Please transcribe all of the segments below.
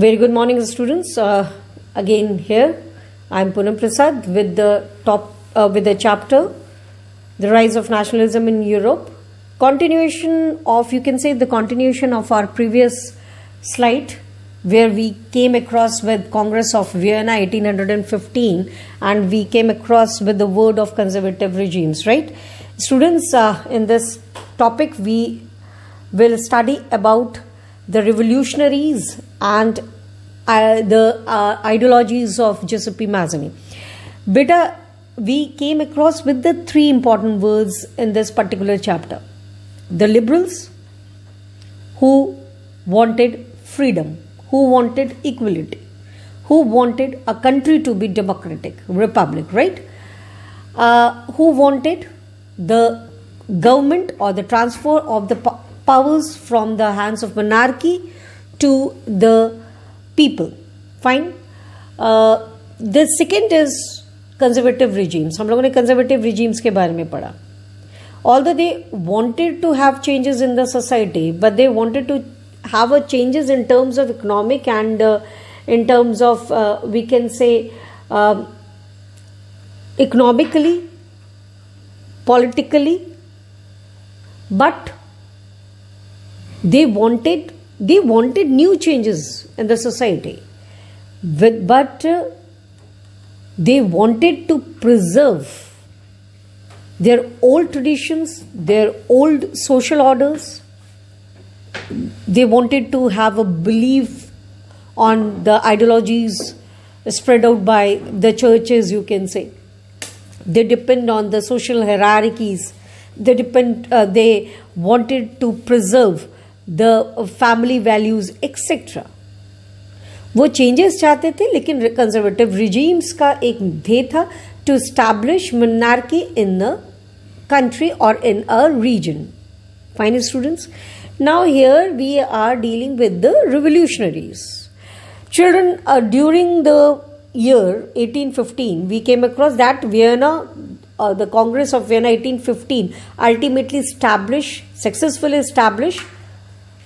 Very good morning, students. Again here, I am Poonam Prasad with the chapter "The Rise of Nationalism in Europe." Continuation of, you can say, the continuation of our previous slide, where we came across with Congress of Vienna 1815, and we came across with the word of conservative regimes. Right, students. In this topic, we will study about the revolutionaries and the ideologies of Giuseppe Mazzini. Beta, we came across with the three important words in this particular chapter. The liberals, who wanted freedom, who wanted equality, who wanted a country to be democratic, republic, right? Who wanted the government or the transfer of the powers from the hands of monarchy to the people. Fine. The second is conservative regimes. हम लोगों ने conservative regimes के बारे में पढ़ा. Although they wanted to have changes in the society, but they wanted to have a changes in terms of economic and in terms of we can say economically, politically, but they wanted new changes in the society, but they wanted to preserve their old traditions, their old social orders. They wanted to have a belief on the ideologies spread out by the churches, you can say. They depend on the social hierarchies. They wanted to preserve the family values, etc. वो changes चाहते थे, लेकिन conservative regimes का एक ध्येय था to establish monarchy in a country or in a region. Fine, students. Now here we are dealing with the revolutionaries. Children, during the year 1815, we came across that Vienna, the Congress of Vienna 1815 ultimately successfully established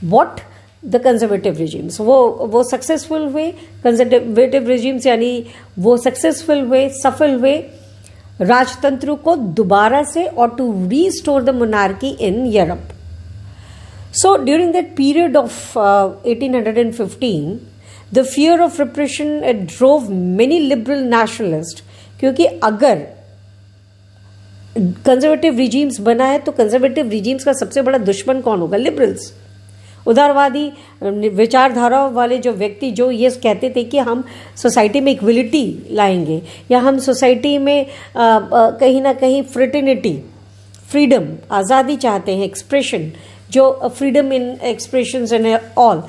what? The conservative regimes. वो successful हुए, conservative regimes यानी वो successful हुए, सफल हुए राजतंत्र को दोबारा से और to restore the monarchy in Europe. So during that period of 1815, the fear of repression drove many liberal nationalists, क्योंकि अगर कंजर्वेटिव रिजीम्स बना है तो कंजर्वेटिव रिजीम्स का सबसे बड़ा दुश्मन कौन होगा? लिबरल्स, उदारवादी विचारधारा वाले जो व्यक्ति जो ये कहते थे कि हम सोसाइटी में इक्वलिटी लाएंगे या हम सोसाइटी में कहीं ना कहीं फ्रेटर्निटी, फ्रीडम, आज़ादी चाहते हैं, एक्सप्रेशन, जो freedom in expressions and all,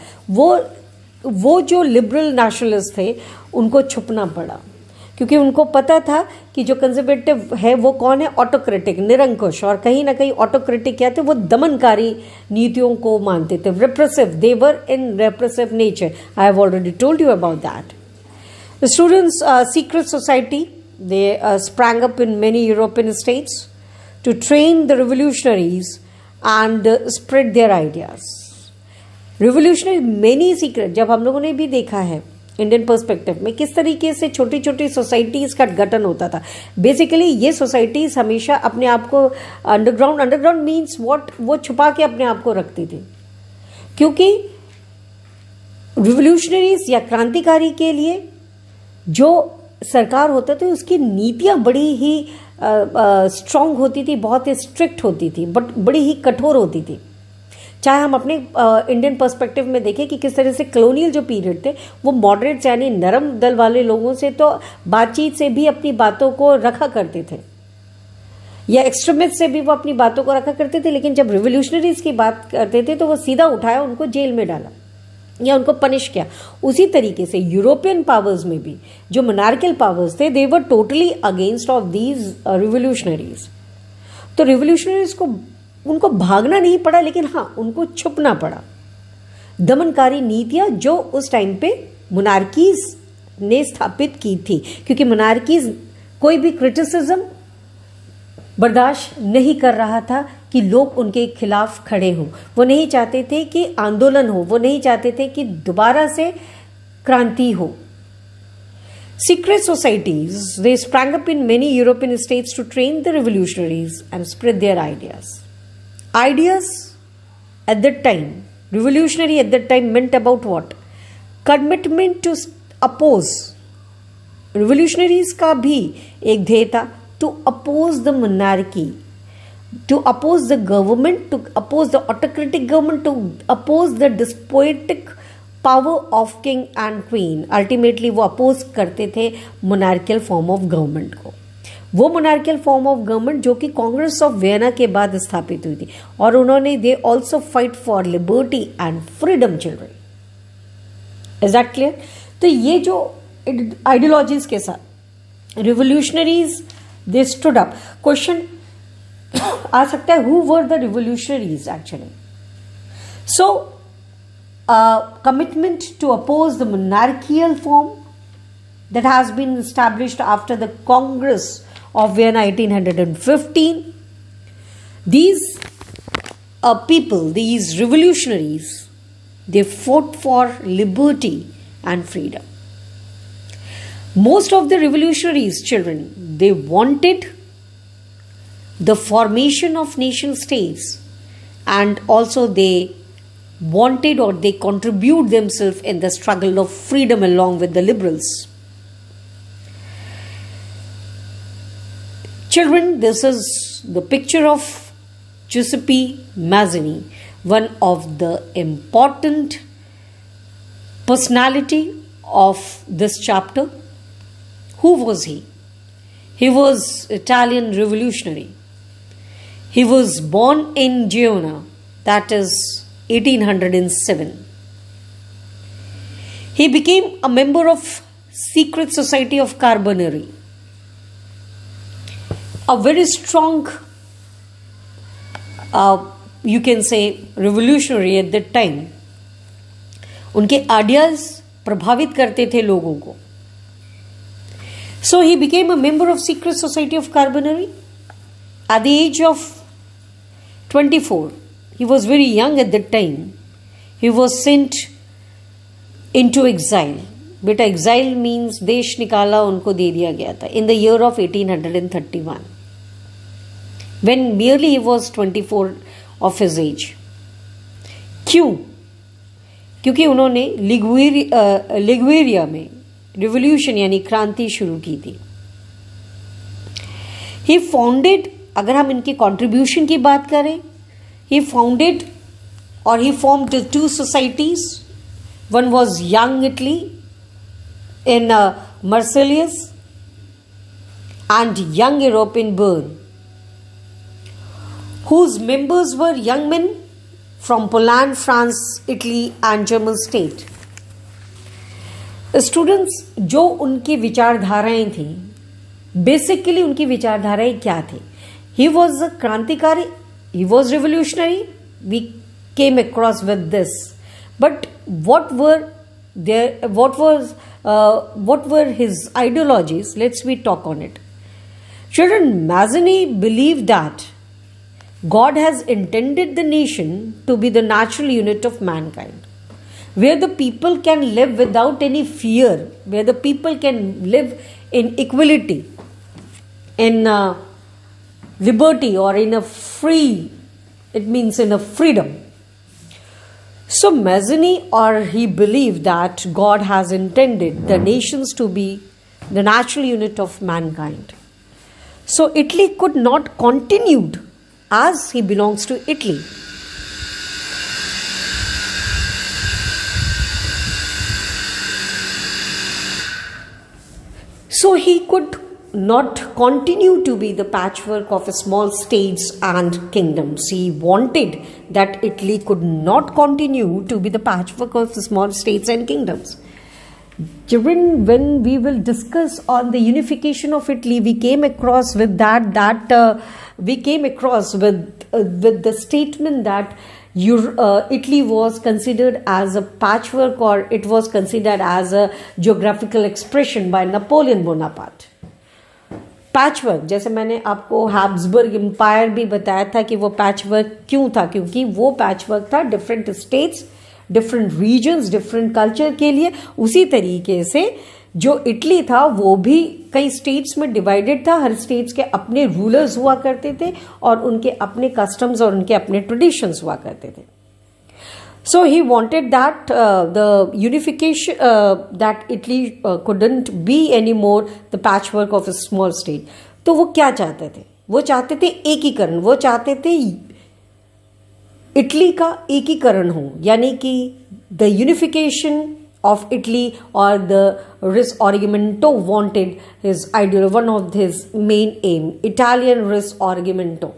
वो जो लिबरल नेशनलिस्ट थे उनको छुपना पड़ा, क्योंकि उनको पता था कि जो कंजर्वेटिव है वो कौन है? ऑटोक्रेटिक, निरंकुश, और कहीं ना कहीं ऑटोक्रेटिक क्या थे? वो दमनकारी नीतियों को मानते थे, repressive, they were in repressive nature. I have already told you about that. The students, secret society, they sprang up in many European states to train the revolutionaries and spread their ideas. Revolutionary many secret, जब हम लोगों ने भी देखा है Indian perspective में किस तरीके से छोटी छोटी सोसाइटीज़ का गठन होता था. बेसिकली ये सोसाइटीज़ हमेशा अपने आप को अंडरग्राउंड मीन्स व्हाट, वो छुपा के अपने आप को रखती थी, क्योंकि रिवोल्यूशनरीज या क्रांतिकारी के लिए जो सरकार होता था उसकी नीतियां बड़ी ही स्ट्रांग होती थी, बहुत ही स्ट्रिक्ट होती थी, बट बड़ी ही कठोर होती थी. चाहे हम अपने इंडियन पर्सपेक्टिव में देखें कि किस तरह से कॉलोनियल जो पीरियड थे वो मॉडरेट्स यानी नरम दल वाले लोगों से तो बातचीत से भी अपनी बातों को रखा करते थे, या एक्सट्रीमिस्ट से भी वो अपनी बातों को रखा करते थे, लेकिन जब रिवोल्यूशनरीज की बात करते थे तो वो सीधा उठाया, उनको जेल में डाला या उनको पनिश किया. उसी तरीके से यूरोपियन पावर्स में भी जो मोनार्कियल पावर्स थे, they were totally against of these revolutionaries. तो रिवोल्यूशनरीज को उनको भागना नहीं पड़ा, लेकिन हाँ उनको छुपना पड़ा. दमनकारी नीतियां जो उस टाइम पे मोनार्कीज ने स्थापित की थी, क्योंकि मोनार्कीज कोई भी क्रिटिसिज्म बर्दाश्त नहीं कर रहा था कि लोग उनके खिलाफ खड़े हों। वो नहीं चाहते थे कि आंदोलन हो, वो नहीं चाहते थे कि दोबारा से क्रांति हो. Secret societies, they sprang up in many European states to train the revolutionaries and spread their ideas. Ideas at that time, revolutionary at that time meant about what? Commitment to oppose. Revolutionaries का भी एक ध्येय था, to oppose the monarchy, to oppose the government, to oppose the autocratic government, to oppose the despotic power of king and queen. Ultimately वो oppose करते थे monarchial form of government को. वो मोनार्कियल फॉर्म ऑफ गवर्नमेंट जो कि Congress of Vienna के बाद स्थापित हुई थी. और उन्होंने they also fight for liberty and freedom children. Is that clear? तो ये जो आइडियोलॉजीज के साथ revolutionaries they stood up. Question आ सकता है, who were the revolutionaries actually? So commitment to oppose the monarchical form that has been established after the Congress of Vienna 1815. These people, these revolutionaries, they fought for liberty and freedom. Most of the revolutionaries, children, they wanted the formation of nation states, and also they wanted or they contribute themselves in the struggle of freedom along with the liberals. Children, this is the picture of Giuseppe Mazzini, one of the important personality of this chapter. Who was he? He was Italian revolutionary. He was born in Genoa, that is 1807. He became a member of Secret Society of Carbonari, a very strong, you can say, revolutionary at that time. उनके ideas प्रभावित करते थे लोगों को. So he became a member of Secret Society of Carbonari at the age of 24. He was very young at that time. He was sent into exile. बेटा exile means देश निकाला उनको दे दिया गया था in the year of 1831. When merely he was 24 of his age. क्यों? क्योंकि उन्होंने लिग्वेरिया में रिवोल्यूशन यानी क्रांति शुरू की थी. He founded, अगर हम इनकी कंट्रीब्यूशन की बात करें, he founded or he formed two societies. One was Young Italy in Marseilles and Young Europe in Bern, whose members were young men from Poland, France, Italy and German state. Students, जो उनकी विचारधाराएं थी, basically उनकी विचारधाराएं क्या थी? He was a क्रांतिकारी. He was revolutionary. We came across with this. But what were his ideologies? Let's we talk on it. Children, Mazzini believed that God has intended the nation to be the natural unit of mankind, where the people can live without any fear, where the people can live in equality, in liberty, or in a free, it means in a freedom. So Mazzini, or he believed that God has intended the nations to be the natural unit of mankind. So Italy could not continue as he belongs to Italy. So he could not continue to be the patchwork of small states and kingdoms. He wanted that Italy could not continue to be the patchwork of small states and kingdoms. When we will discuss on the unification of Italy, we came across with the statement that Italy was considered as a patchwork, or it was considered as a geographical expression by Napoleon Bonaparte. Patchwork, जैसे मैंने आपको Habsburg empire भी बताया था कि वो patchwork क्यों था, क्योंकि वो पैचवर्क था different states, different regions, different culture के लिए। उसी तरीके से जो इटली था वो भी कई स्टेट्स में डिवाइडेड था, हर स्टेट्स के अपने रूलर्स हुआ करते थे और उनके अपने कस्टम्स और उनके अपने ट्रेडिशंस हुआ करते थे। So he wanted that the unification, that Italy couldn't be anymore the patchwork of a small state. तो वो क्या चाहते थे? वो चाहते थे एकीकरण, वो चाहते थे इटली का एकीकरण हो, यानी कि the unification of Italy, or the Risorgimento wanted his ideal, one of his main aim, Italian Risorgimento.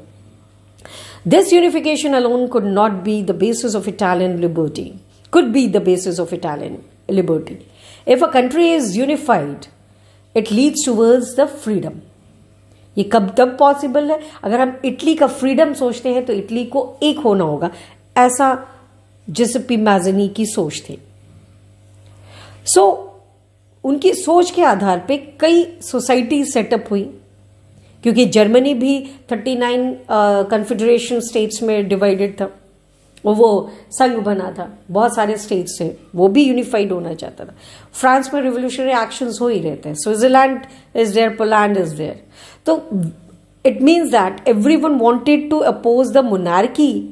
This unification alone could not be the basis of Italian liberty, could be the basis of Italian liberty. If a country is unified, it leads towards the freedom. ये कब तब possible है? अगर हम Italy का freedom सोचते हैं तो इटली को एक होना होगा, ऐसा जिसेपी मैज़नी की सोच थी। उनकी सोच के आधार पे कई सोसाइटी सेटअप हुई, क्योंकि जर्मनी भी 39 कन्फेडरेशन स्टेट्स में डिवाइडेड था, वो संघ बना था, बहुत सारे स्टेट्स थे, वो भी यूनिफाइड होना चाहता था। फ्रांस में रिवोल्यूशनरी एक्शंस हो ही रहते हैं, Switzerland is there, Poland is there. तो it means that everyone wanted to oppose the monarchy.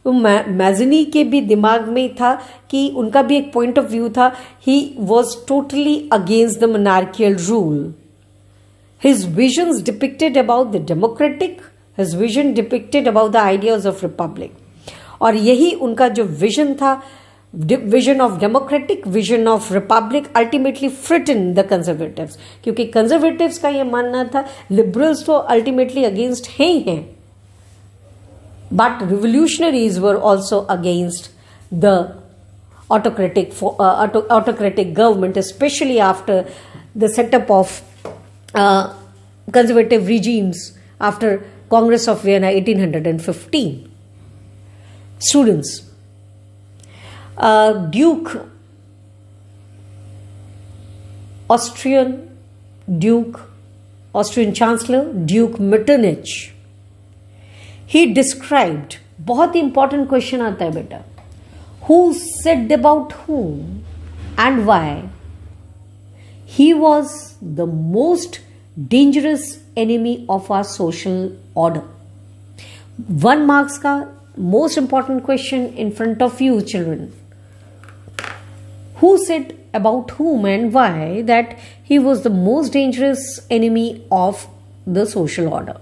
तो मैज़नी के भी दिमाग में था कि उनका भी एक पॉइंट ऑफ व्यू था, he was totally against the monarchial rule. His visions depicted about the democratic, his vision depicted about the ideas of republic. और यही उनका जो विजन था, vision of democratic, vision of republic, ultimately frightened the conservatives, क्योंकि conservatives का यह मानना था लिबरल्स तो अल्टीमेटली अगेंस्ट हैं ही हैं, but revolutionaries were also against the autocratic government, especially after the setup of conservative regimes after Congress of Vienna 1815. Students, Austrian Chancellor Duke Metternich, he described, बहुत important question आता है बेटा, who said about whom and why he was the most dangerous enemy of our social order. 1 marks का most important question in front of you children. Who said about whom and why that he was the most dangerous enemy of the social order?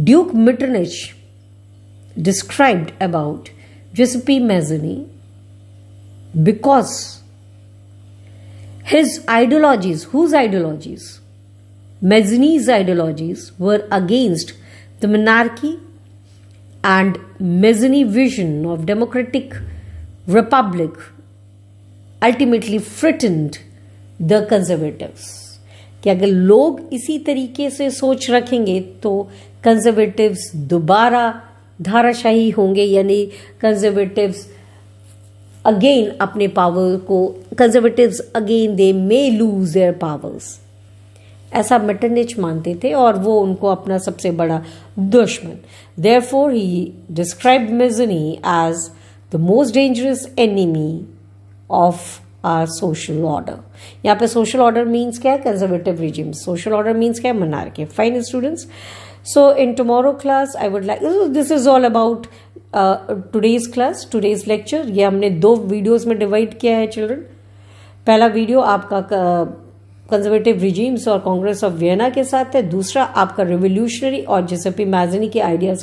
Duke Metternich described about Giuseppe Mazzini because his ideologies, whose ideologies? Mazzini's ideologies were against the monarchy, and Mazzini's vision of democratic republic ultimately frightened the conservatives. कि अगर लोग इसी तरीके से सोच रखेंगे तो conservatives दोबारा धाराशाही होंगे, यानी कंजर्वेटिव्स अगेन अपने पावर को, conservatives again they may lose their powers, ऐसा मेटरनिच मानते थे और वो उनको अपना सबसे बड़ा दुश्मन। Therefore he described Mazzini as the most dangerous enemy of our social order. यहाँ पे सोशल ऑर्डर मीन्स क्या है? Conservative regime. Social order means क्या है? Monarchy. Fine students, so in tomorrow class I would like, this is all about today's class, today's lecture. ये हमने 2 videos में divide किया है चिल्ड्रन। पहला वीडियो आपका कंजर्वेटिव रिजीम्स और कांग्रेस ऑफ वियना के साथ है, दूसरा आपका रिवोल्यूशनरी और जिसेपी मैज़नी के आइडियाज